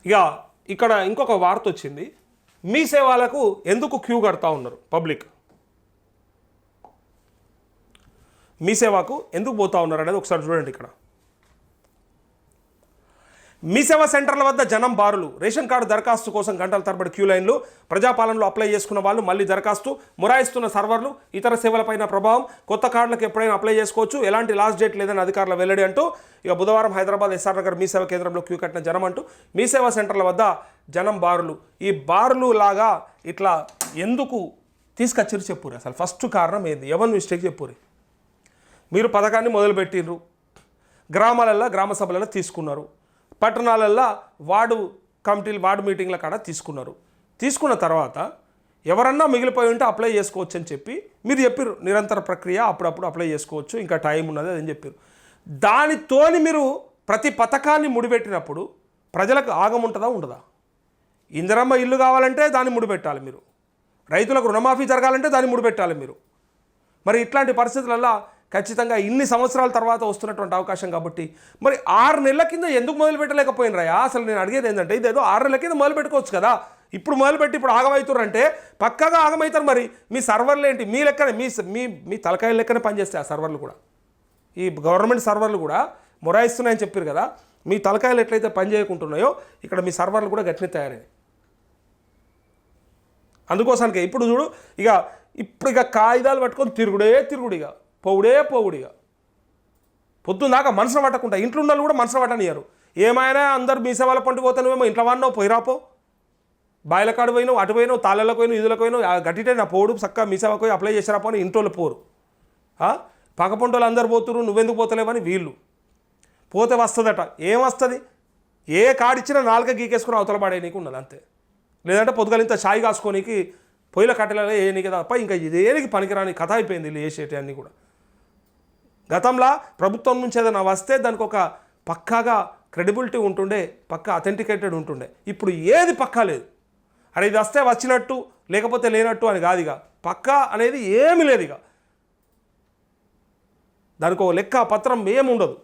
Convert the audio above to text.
ఇక ఇక్కడ ఇంకొక వార్త వచ్చింది. మీ సేవలకు ఎందుకు క్యూ కడతా ఉన్నారు పబ్లిక్? మీ సేవకు ఎందుకు పోతా ఉన్నారు అనేది ఒకసారి చూడండి. ఇక్కడ మీ సేవా సెంటర్ల వద్ద జనం బారులు. రేషన్ కార్డు దరఖాస్తు కోసం గంటల తరబడి క్యూ లైన్లు. ప్రజాపాలనలో అప్లై చేసుకున్న వాళ్ళు మళ్ళీ దరఖాస్తు. మొరాయిస్తున్న సర్వర్లు. ఇతర సేవలపైన ప్రభావం. కొత్త కార్డులకు ఎప్పుడైనా అప్లై చేసుకోవచ్చు, ఎలాంటి లాస్ట్ డేట్ లేదని అధికారుల వెల్లడి అంటూ ఇక బుధవారం హైదరాబాద్ ఎస్ఆర్ నగర్ మీ సేవ కేంద్రంలో క్యూ కట్టిన జనం అంటూ మీ సేవా సెంటర్ల వద్ద జనం బారులు. ఈ బారులు లాగా ఇట్లా ఎందుకు తీసుకొచ్చిరు చెప్పురు? అసలు ఫస్ట్ కారణం ఏంది? ఎవరి మిస్టేక్ చెప్పురు? మీరు పథకాన్ని మొదలుపెట్టిర్రు, గ్రామాలల్లో గ్రామ సభలలో తీసుకున్నారు, పట్టణాలల్లో వార్డు కమిటీలు వార్డు మీటింగ్ల కాడ తీసుకున్నారు. తీసుకున్న తర్వాత ఎవరన్నా మిగిలిపోయి ఉంటే అప్లై చేసుకోవచ్చు అని చెప్పి మీరు చెప్పారు. నిరంతర ప్రక్రియ, అప్పుడప్పుడు అప్లై చేసుకోవచ్చు, ఇంకా టైం ఉన్నది అని చెప్పారు. దానితోని మీరు ప్రతి పథకాన్ని ముడిపెట్టినప్పుడు ప్రజలకు ఆగం ఉంటుందా ఉండదా? ఇందిరమ్మ ఇల్లు కావాలంటే దాన్ని ముడిపెట్టాలి మీరు, రైతులకు రుణమాఫీ జరగాలంటే దాన్ని ముడిపెట్టాలి మీరు. మరి ఇట్లాంటి పరిస్థితులలో ఖచ్చితంగా ఇన్ని సంవత్సరాల తర్వాత వస్తున్నటువంటి అవకాశం కాబట్టి మరి 6 నెలల కింద ఎందుకు మొదలు పెట్టలేకపోయినరాయా? అసలు నేను అడిగేది ఏంటంటే, ఇదేదో 6 నెలల కింద మొదలు పెట్టుకోవచ్చు కదా. ఇప్పుడు మొదలుపెట్టి ఇప్పుడు ఆగమవుతారంటే పక్కాగా ఆగమవుతారు. మరి మీ సర్వర్లు ఏంటి? మీ లెక్కనే మీ తలకాయల లెక్కనే పనిచేస్తాయి ఆ సర్వర్లు కూడా. ఈ గవర్నమెంట్ సర్వర్లు కూడా మొరాయిస్తున్నాయని చెప్పారు కదా. మీ తలకాయలు ఎట్లయితే పని చేయకుంటున్నాయో ఇక్కడ మీ సర్వర్లు కూడా గట్టినే తయారయ్యాయి. అందుకోసానికి ఇప్పుడు చూడు, ఇప్పుడు కాగితాలు పట్టుకొని తిరుగుడు, ఇక పోవుడిగా పొద్దున్నాక మనసును పట్టకుండా ఇంట్లో ఉన్న కూడా మనసును పట్టనియరు. ఏమైనా అందరు మీ సేవల పండుగ పోతానేమో ఇంట్లో వాడినావు పోయిరాపో, బాయిల కాడు పోయినావు, అటు పోయినావు, తాళ్ళకు పోయినావు, ఇదులకు పోయినావు, గట్టిటే నా పోడు చక్కగా మీ సేవకు పోయి అప్లై చేసిరాపో అని ఇంట్లో పోరు. పక్కపొంటోళ్ళు అందరు పోతురు, నువ్వెందుకు పోతలేవని వీళ్ళు. పోతే వస్తుందట. ఏం వస్తుంది? ఏ కాడిచ్చినా 4 గీకేసుకుని అవతల పడే నీకు ఉన్నది అంతే. లేదంటే పొద్దుగలింత ఛాయ్ కాసుకోనికి పొయ్యిల కట్టెలలో ఏ నీకు తప్ప ఇంకా ఇదేనికి పనికిరాని కథ అయిపోయింది వీళ్ళు వేసేటి అన్నీ కూడా. గతంలో ప్రభుత్వం నుంచి ఏదైనా వస్తే దానికి ఒక పక్కాగా క్రెడిబిలిటీ ఉంటుండే, పక్కా అథెంటికేటెడ్ ఉంటుండే. ఇప్పుడు ఏది పక్కా లేదు. అరే ఇది వస్తే వచ్చినట్టు లేకపోతే లేనట్టు అని కాదు. ఇక పక్కా అనేది ఏమీ లేదు. ఇక దానికి ఒక లెక్క పత్రం ఏమి ఉండదు.